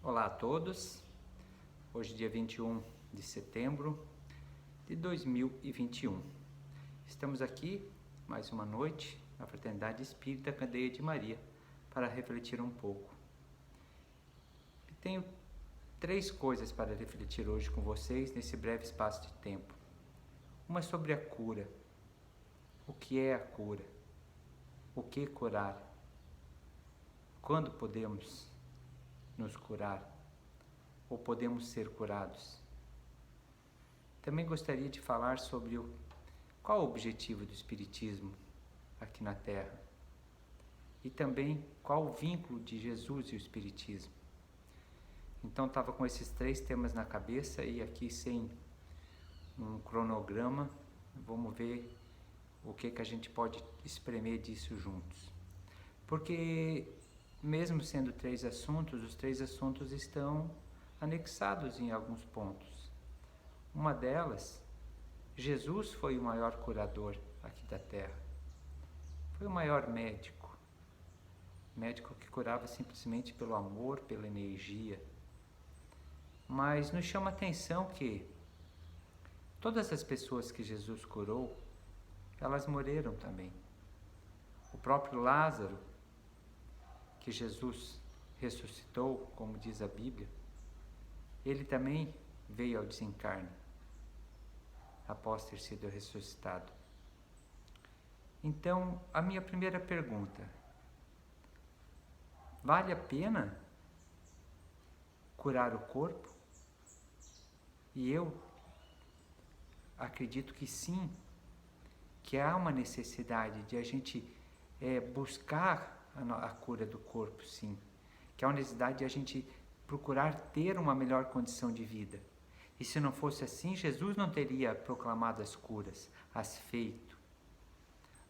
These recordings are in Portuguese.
Olá a todos, hoje dia 21 de setembro de 2021. Estamos aqui mais uma noite na Fraternidade Espírita Candeia de Maria para refletir um pouco. E tenho 3 coisas para refletir hoje com vocês nesse breve espaço de tempo. Uma sobre a cura. O que é a cura? O que curar? Quando podemos nos curar ou podemos ser curados? Também gostaria de falar sobre qual o objetivo do Espiritismo aqui na Terra e também qual o vínculo de Jesus e o Espiritismo. Então estava com esses 3 temas na cabeça e aqui sem um cronograma, vamos ver o que a gente pode espremer disso juntos. Porque mesmo sendo 3 assuntos, os 3 assuntos estão anexados em alguns pontos. Uma delas, Jesus foi o maior curador aqui da Terra. Foi o maior médico. Médico que curava simplesmente pelo amor, pela energia. Mas nos chama a atenção que todas as pessoas que Jesus curou, elas morreram também. O próprio Lázaro, que Jesus ressuscitou, como diz a Bíblia, ele também veio ao desencarne, após ter sido ressuscitado. Então, a minha primeira pergunta: vale a pena curar o corpo? E eu acredito que sim, que há uma necessidade de a gente buscar a cura do corpo, sim. Que há uma necessidade de a gente procurar ter uma melhor condição de vida. E se não fosse assim, Jesus não teria proclamado as curas, as feito.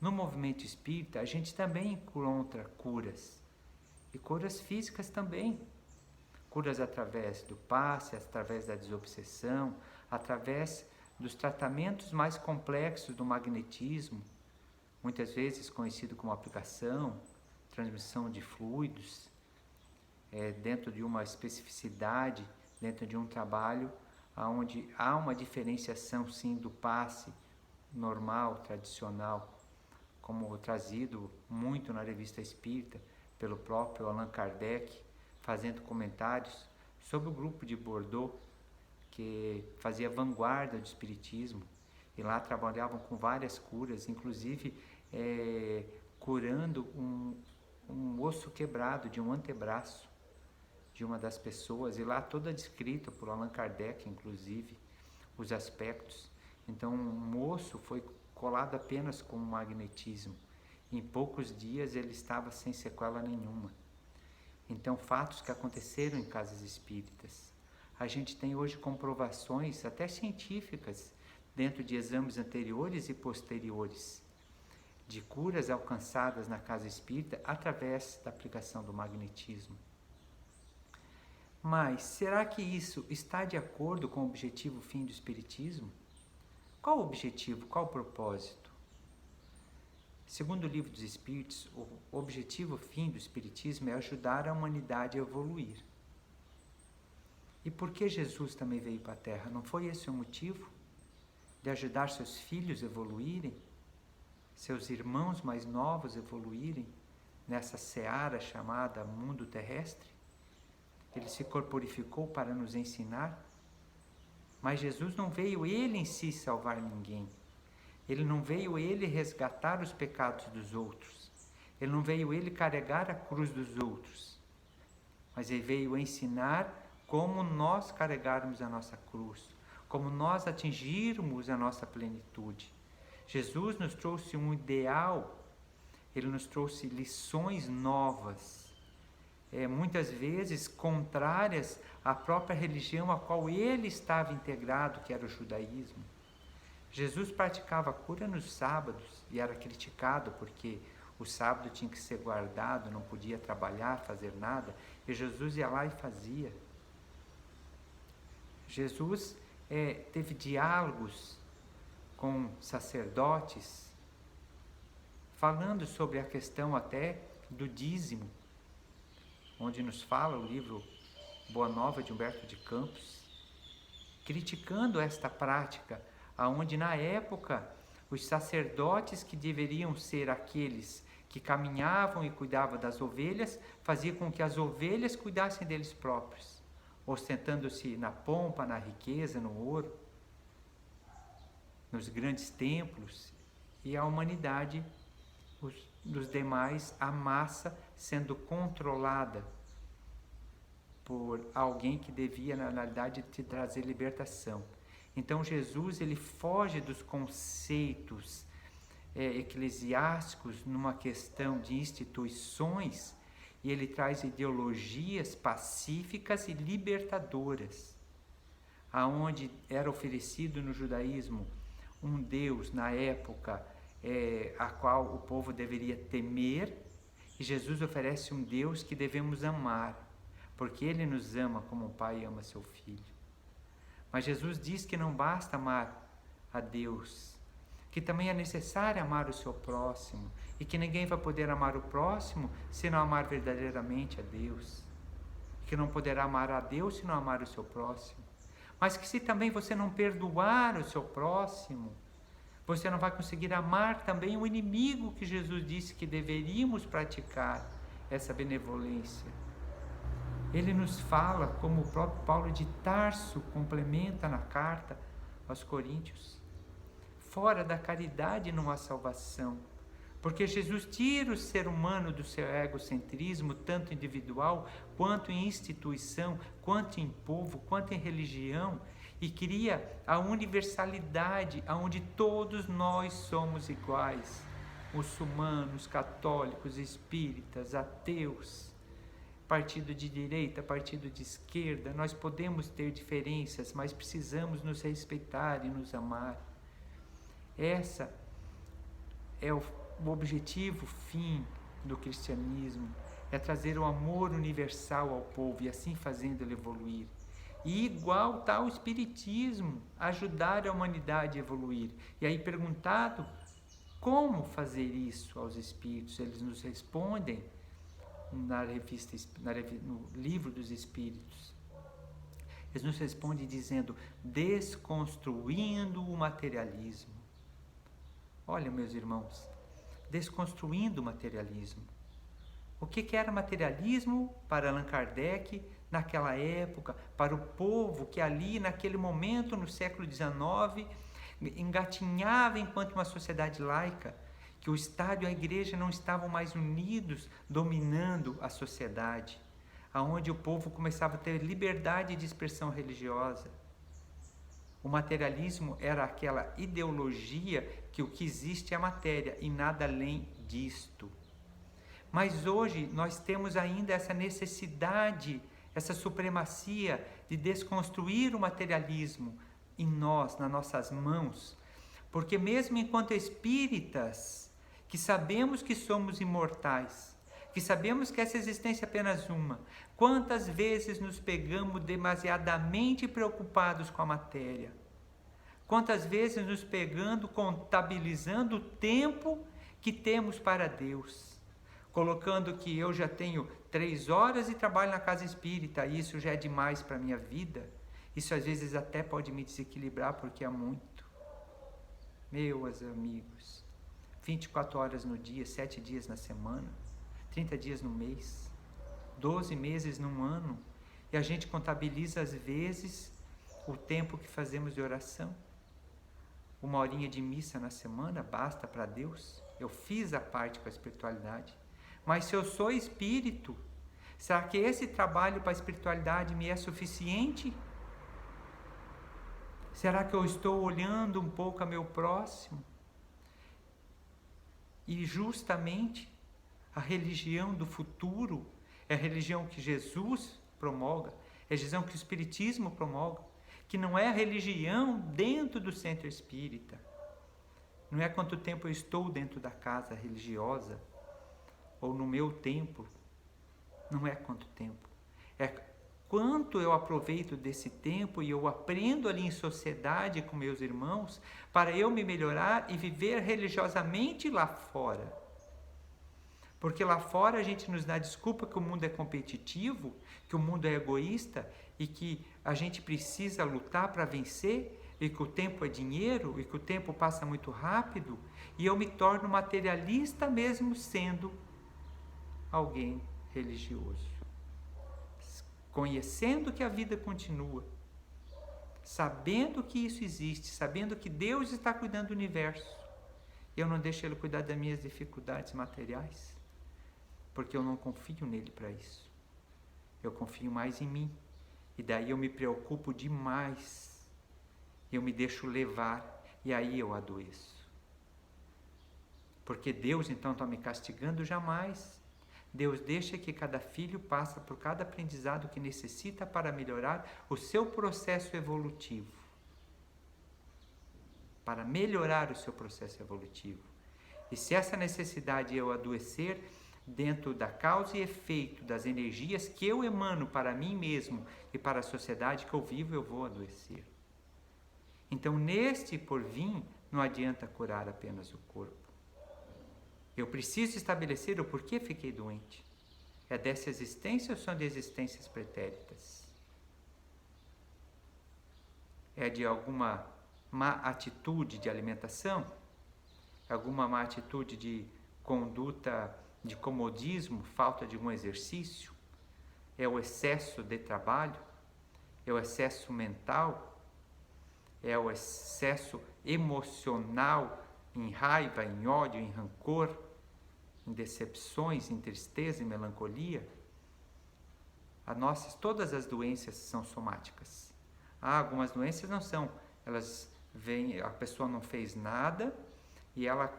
No movimento espírita, a gente também encontra curas. E curas físicas também. Curas através do passe, através da desobsessão, através dos tratamentos mais complexos do magnetismo, muitas vezes conhecido como aplicação, transmissão de fluidos, dentro de uma especificidade, dentro de um trabalho onde há uma diferenciação sim do passe normal, tradicional, como trazido muito na Revista Espírita pelo próprio Allan Kardec, fazendo comentários sobre o grupo de Bordeaux, que fazia vanguarda do Espiritismo, e lá trabalhavam com várias curas, inclusive curando um osso quebrado de um antebraço de uma das pessoas, e lá toda descrita por Allan Kardec, inclusive, os aspectos. Então, um osso foi colado apenas com magnetismo. Em poucos dias ele estava sem sequela nenhuma. Então, fatos que aconteceram em casas espíritas. A gente tem hoje comprovações, até científicas, dentro de exames anteriores e posteriores, de curas alcançadas na casa espírita através da aplicação do magnetismo. Mas será que isso está de acordo com o objetivo fim do Espiritismo? Qual o objetivo, qual o propósito? Segundo o Livro dos Espíritos, o objetivo fim do Espiritismo é ajudar a humanidade a evoluir. E por que Jesus também veio para a Terra? Não foi esse o motivo? De ajudar seus filhos a evoluírem? Seus irmãos mais novos a evoluírem nessa seara chamada mundo terrestre? Ele se corporificou para nos ensinar, mas Jesus não veio ele em si salvar ninguém. Ele não veio ele resgatar os pecados dos outros. Ele não veio ele carregar a cruz dos outros. Mas ele veio ensinar como nós carregarmos a nossa cruz, como nós atingirmos a nossa plenitude. Jesus nos trouxe um ideal, ele nos trouxe lições novas, muitas vezes contrárias à própria religião a qual ele estava integrado, que era o judaísmo. Jesus praticava a cura nos sábados e era criticado porque o sábado tinha que ser guardado, não podia trabalhar, fazer nada, e Jesus ia lá e fazia. Jesus teve diálogos com sacerdotes, falando sobre a questão até do dízimo, onde nos fala o livro Boa Nova de Humberto de Campos, criticando esta prática, aonde na época os sacerdotes, que deveriam ser aqueles que caminhavam e cuidavam das ovelhas, faziam com que as ovelhas cuidassem deles próprios, ostentando-se na pompa, na riqueza, no ouro, nos grandes templos, e a humanidade, dos demais, a massa sendo controlada por alguém que devia, na realidade, te trazer libertação. Então Jesus, ele foge dos conceitos eclesiásticos numa questão de instituições, e ele traz ideologias pacíficas e libertadoras, aonde era oferecido no judaísmo um Deus na época a qual o povo deveria temer, e Jesus oferece um Deus que devemos amar, porque Ele nos ama como um pai ama seu filho. Mas Jesus diz que não basta amar a Deus, que também é necessário amar o seu próximo, e que ninguém vai poder amar o próximo se não amar verdadeiramente a Deus, que não poderá amar a Deus se não amar o seu próximo, mas que se também você não perdoar o seu próximo, você não vai conseguir amar também o inimigo, que Jesus disse que deveríamos praticar essa benevolência. Ele nos fala, como o próprio Paulo de Tarso complementa na carta aos Coríntios: fora da caridade não há salvação, porque Jesus tira o ser humano do seu egocentrismo, tanto individual, quanto em instituição, quanto em povo, quanto em religião, e cria a universalidade, onde todos nós somos iguais, muçulmanos, católicos, espíritas, ateus, partido de direita, partido de esquerda. Nós podemos ter diferenças, mas precisamos nos respeitar e nos amar. Essa é o objetivo fim do cristianismo, é trazer o amor universal ao povo e assim fazendo-ele evoluir. E igual está o espiritismo, ajudar a humanidade a evoluir. E aí perguntado como fazer isso aos espíritos, eles nos respondem no Livro dos Espíritos. Eles nos respondem dizendo: desconstruindo o materialismo. Olha, meus irmãos, desconstruindo o materialismo. O que era materialismo para Allan Kardec naquela época, para o povo que ali, naquele momento, no século XIX, engatinhava enquanto uma sociedade laica, que o Estado e a Igreja não estavam mais unidos, dominando a sociedade, aonde o povo começava a ter liberdade de expressão religiosa. O materialismo era aquela ideologia que o que existe é a matéria e nada além disto. Mas hoje nós temos ainda essa necessidade, essa supremacia de desconstruir o materialismo em nós, nas nossas mãos, porque mesmo enquanto espíritas, que sabemos que somos imortais, que sabemos que essa existência é apenas uma, quantas vezes nos pegamos demasiadamente preocupados com a matéria? Quantas vezes nos pegando, contabilizando o tempo que temos para Deus, colocando que eu já tenho 3 horas e trabalho na casa espírita, isso já é demais para a minha vida. Isso às vezes até pode me desequilibrar, porque é muito. Meus amigos, 24 horas no dia, 7 dias na semana, 30 dias no mês, 12 meses num ano, e a gente contabiliza às vezes o tempo que fazemos de oração. 1 horinha de missa na semana basta para Deus? Eu fiz a parte com a espiritualidade. Mas se eu sou espírito, será que esse trabalho para a espiritualidade me é suficiente? Será que eu estou olhando um pouco a meu próximo? E justamente a religião do futuro é a religião que Jesus promulga, é a religião que o Espiritismo promulga, que não é a religião dentro do centro espírita. Não é quanto tempo eu estou dentro da casa religiosa, ou no meu templo. Não é quanto tempo. É quanto eu aproveito desse tempo e eu aprendo ali em sociedade com meus irmãos, para eu me melhorar e viver religiosamente lá fora. Porque lá fora a gente nos dá desculpa que o mundo é competitivo, que o mundo é egoísta e que a gente precisa lutar para vencer e que o tempo é dinheiro e que o tempo passa muito rápido e eu me torno materialista mesmo sendo alguém religioso. Conhecendo que a vida continua, sabendo que isso existe, sabendo que Deus está cuidando do universo, eu não deixo Ele cuidar das minhas dificuldades materiais, porque eu não confio nele para isso. Eu confio mais em mim. E daí eu me preocupo demais. Eu me deixo levar e aí eu adoeço. Porque Deus então está me castigando? Jamais. Deus deixa que cada filho passe por cada aprendizado que necessita para melhorar o seu processo evolutivo. Para melhorar o seu processo evolutivo. E se essa necessidade é eu adoecer, dentro da causa e efeito das energias que eu emano para mim mesmo e para a sociedade que eu vivo, eu vou adoecer. Então, neste porvir, não adianta curar apenas o corpo. Eu preciso estabelecer o porquê fiquei doente. É dessa existência ou são de existências pretéritas? É de alguma má atitude de alimentação? Alguma má atitude de conduta de comodismo, falta de um exercício? É o excesso de trabalho? É o excesso mental? É o excesso emocional em raiva, em ódio, em rancor, em decepções, em tristeza, em melancolia? Todas as doenças são somáticas. Algumas doenças não são. Elas vêm, a pessoa não fez nada e ela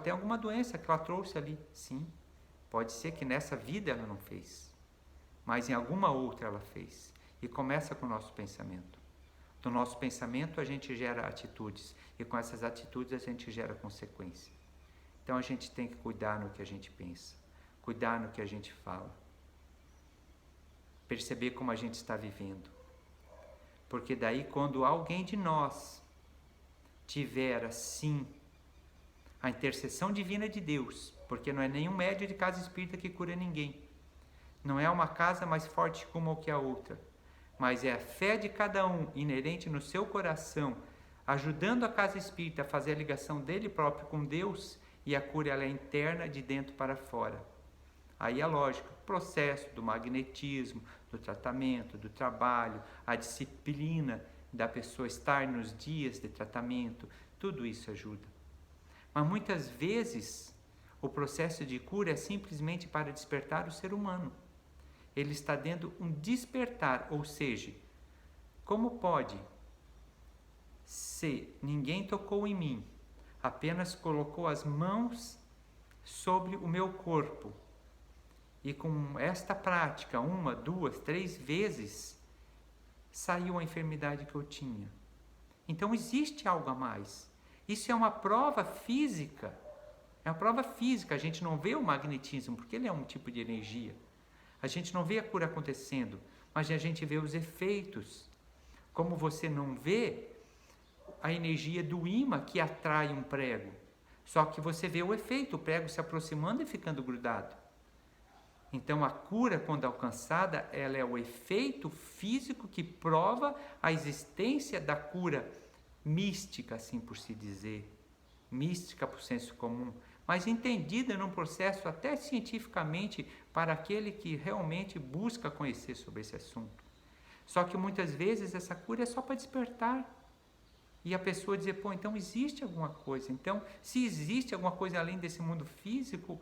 tem alguma doença que ela trouxe ali, sim. Pode ser que nessa vida ela não fez, mas em alguma outra ela fez. E começa com o nosso pensamento. Do nosso pensamento a gente gera atitudes, e com essas atitudes a gente gera consequência. Então a gente tem que cuidar no que a gente pensa, cuidar no que a gente fala, perceber como a gente está vivendo. Porque daí quando alguém de nós tiver assim a intercessão divina de Deus, porque não é nenhum médium de casa espírita que cura ninguém. Não é uma casa mais forte que uma ou que a outra, mas é a fé de cada um, inerente no seu coração, ajudando a casa espírita a fazer a ligação dele próprio com Deus, e a cura ela é interna, de dentro para fora. Aí é lógico, o processo do magnetismo, do tratamento, do trabalho, a disciplina da pessoa estar nos dias de tratamento, tudo isso ajuda. Mas muitas vezes o processo de cura é simplesmente para despertar o ser humano. Ele está dando um despertar, ou seja, como pode, se ninguém tocou em mim, apenas colocou as mãos sobre o meu corpo, e com esta prática, 1, 2, 3 vezes, saiu a enfermidade que eu tinha. Então existe algo a mais. Isso é uma prova física. É uma prova física. A gente não vê o magnetismo, porque ele é um tipo de energia. A gente não vê a cura acontecendo, mas a gente vê os efeitos. Como você não vê a energia do ímã que atrai um prego. Só que você vê o efeito, o prego se aproximando e ficando grudado. Então a cura, quando alcançada, ela é o efeito físico que prova a existência da cura mística, assim por se dizer, mística por senso comum, mas entendida num processo até cientificamente para aquele que realmente busca conhecer sobre esse assunto. Só que muitas vezes essa cura é só para despertar. E a pessoa dizer, pô, então existe alguma coisa. Então, se existe alguma coisa além desse mundo físico,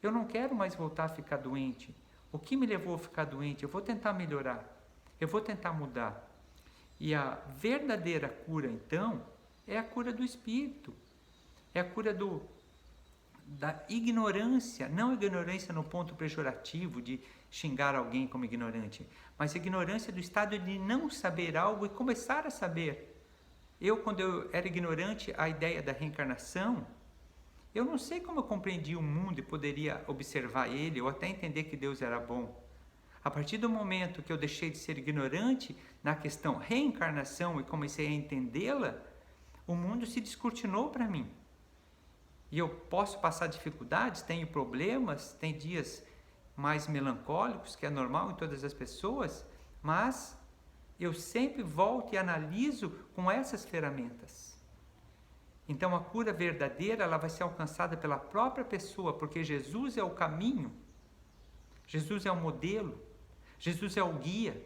eu não quero mais voltar a ficar doente. O que me levou a ficar doente? Eu vou tentar melhorar. Eu vou tentar mudar. E a verdadeira cura, então, é a cura do espírito. É a cura da ignorância. Não ignorância no ponto pejorativo de xingar alguém como ignorante, mas a ignorância do estado de não saber algo e começar a saber. Quando eu era ignorante a ideia da reencarnação, eu não sei como eu compreendi o mundo e poderia observar ele ou até entender que Deus era bom. A partir do momento que eu deixei de ser ignorante na questão reencarnação e comecei a entendê-la, o mundo se descortinou para mim. E eu posso passar dificuldades, tenho problemas, tem dias mais melancólicos, que é normal em todas as pessoas, mas eu sempre volto e analiso com essas ferramentas. Então a cura verdadeira, ela vai ser alcançada pela própria pessoa, porque Jesus é o caminho, Jesus é o modelo, Jesus é o guia,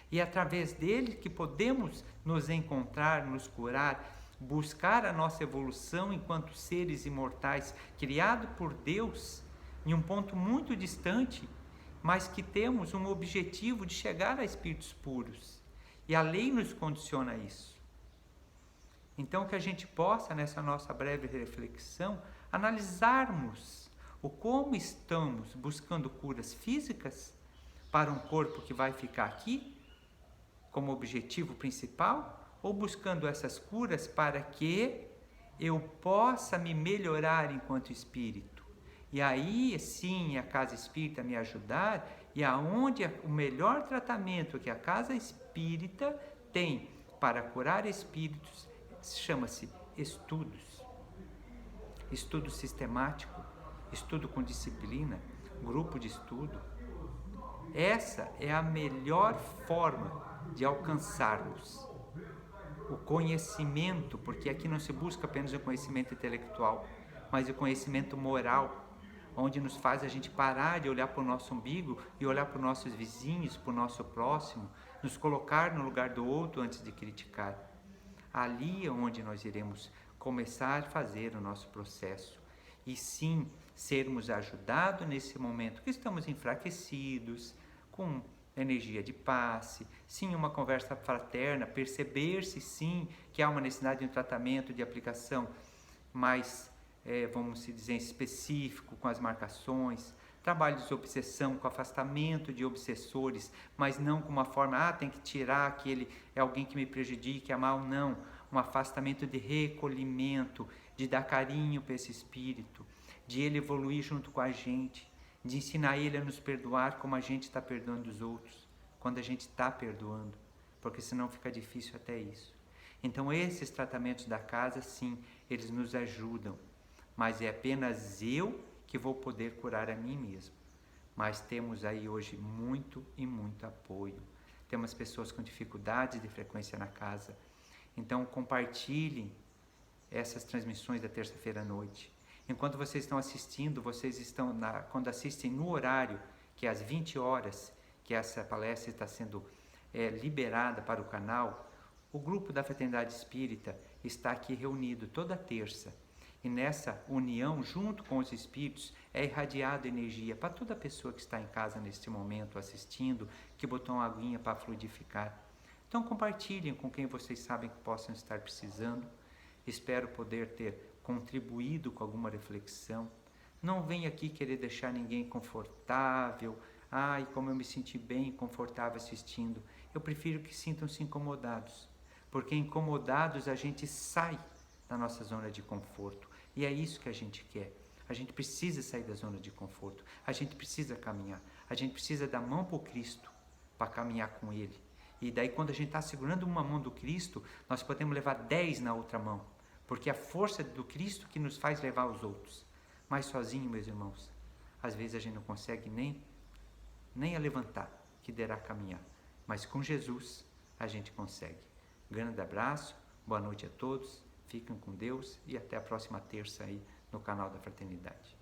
e é através dele que podemos nos encontrar, nos curar, buscar a nossa evolução enquanto seres imortais, criados por Deus, em um ponto muito distante, mas que temos um objetivo de chegar a espíritos puros. E a lei nos condiciona a isso. Então, que a gente possa, nessa nossa breve reflexão, analisarmos o como estamos buscando curas físicas para um corpo que vai ficar aqui, como objetivo principal, ou buscando essas curas para que eu possa me melhorar enquanto espírito. E aí sim a casa espírita me ajudar, e aonde o melhor tratamento que a casa espírita tem para curar espíritos chama-se estudos. Estudo sistemático, estudo com disciplina, grupo de estudo. Essa é a melhor forma de alcançarmos o conhecimento, porque aqui não se busca apenas o conhecimento intelectual, mas o conhecimento moral, onde nos faz a gente parar de olhar para o nosso umbigo e olhar para os nossos vizinhos, para o nosso próximo, nos colocar no lugar do outro antes de criticar. Ali é onde nós iremos começar a fazer o nosso processo. E sim, sermos ajudados nesse momento que estamos enfraquecidos, com energia de passe, sim, uma conversa fraterna, perceber-se sim que há uma necessidade de um tratamento, de aplicação mais, vamos dizer, específico, com as marcações, trabalho de desobsessão, com afastamento de obsessores, mas não com uma forma, tem que tirar aquele, é alguém que me prejudique, é mal, não, um afastamento de recolhimento, de dar carinho para esse espírito, de ele evoluir junto com a gente, de ensinar ele a nos perdoar como a gente está perdoando os outros, quando a gente está perdoando, porque senão fica difícil até isso. Então esses tratamentos da casa, sim, eles nos ajudam, mas é apenas eu que vou poder curar a mim mesmo. Mas temos aí hoje muito e muito apoio. Temos pessoas com dificuldades de frequência na casa. Então compartilhem essas transmissões da terça-feira à noite. Enquanto vocês estão assistindo, vocês estão, quando assistem no horário, que é às 20 horas, que essa palestra está sendo liberada para o canal, o grupo da Fraternidade Espírita está aqui reunido toda terça. E nessa união, junto com os espíritos, é irradiada energia para toda pessoa que está em casa neste momento assistindo, que botou uma aguinha para fluidificar. Então compartilhem com quem vocês sabem que possam estar precisando. Espero poder ter contribuído com alguma reflexão. Não venho aqui querer deixar ninguém confortável. Como eu me senti bem, confortável assistindo. Eu prefiro que sintam-se incomodados, porque incomodados a gente sai da nossa zona de conforto. E é isso que a gente quer. A gente precisa sair da zona de conforto. A gente precisa caminhar. A gente precisa dar mão para o Cristo para caminhar com Ele. E daí quando a gente está segurando uma mão do Cristo, nós podemos levar 10 na outra mão. Porque é a força do Cristo que nos faz levar os outros. Mas sozinho, meus irmãos, às vezes a gente não consegue nem a levantar, que derá caminhar. Mas com Jesus a gente consegue. Grande abraço, boa noite a todos, fiquem com Deus e até a próxima terça aí no canal da Fraternidade.